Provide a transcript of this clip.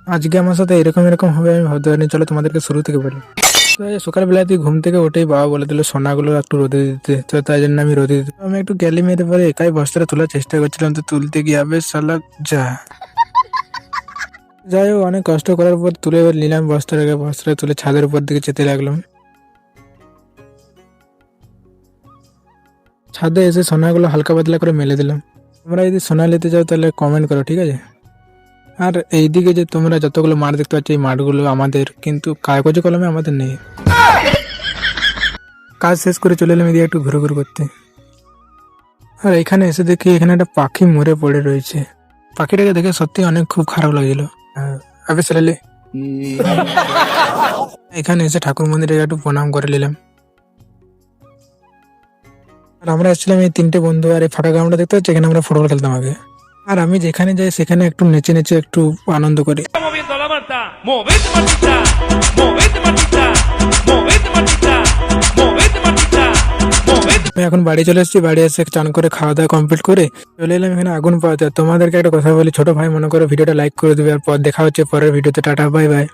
আজকে আমার সাথে এরকম এরকম হবে আমি ভাবতে পারিনি। চলো তোমাদেরকে শুরু থেকে বলি। তো এই সকালবেলাতে ঘুম থেকে উঠেই বাবা বলে দিল সোনাগুলো একটু রোদে দিতে, তো তাই জন্য আমি রোদে দিতে আমি একটু গ্যালি মেরে পরে একাই বস্তাটা তোলার চেষ্টা করছিলাম, তো তুলতে গিয়ে আবে শালা যা যাই হোক অনেক কষ্ট করার পর তুলে নিলাম বস্তাটা তুলে ছাদের উপর দিকে যেতে লাগলাম। ছাদে এসে সোনাগুলো হালকা পাতলা করে মেলে দিলাম। তোমরা যদি সোনা নিতে চাও তাহলে কমেন্ট করো, ঠিক আছে? আর এইদিকে যে তোমরা যতগুলো মাঠ দেখতে পাচ্ছ এই মাঠগুলো আমাদের, কিন্তু কাগজে কলমে আমাদের নেই। কাজ শেষ করে চলে এলাম এদিকে একটু ঘুরে ঘুরে করতে। আর এখানে এসে দেখি এখানে একটা পাখি মরে পড়ে রয়েছে। পাখিটাকে দেখে সত্যি অনেক খুব খারাপ লাগছিল। আবে ছেলে এখানে এসে ঠাকুর মন্দিরে একটু প্রণাম করে নিলাম। আর আমরা এসেছিলাম এই তিনটে বন্ধু, আর এই ফাঁকা গ্রাউন্ডটা দেখতে পাচ্ছি এখানে আমরা ফুটবল খেলতাম আগে। আর আমি যেখানে যাই সেখানে একটু নেচে নেচে একটু আনন্দ করি। Moviendo la manta, movete marchita, movete marchita, movete marchita, movete marchita, movete. আমি এখন বাড়ি চলে এসেছি, বাড়ি এসে চান করে খাওয়া দাওয়া কমপ্লিট করে চলে এলাম এখানে আগুন পাওয়াতে। তোমাদেরকে একটা কথা বলি, ছোট ভাই মনে করো ভিডিওটা লাইক করে দেবে, আর পর দেখা হচ্ছে পরের ভিডিওতে। Tata bye bye.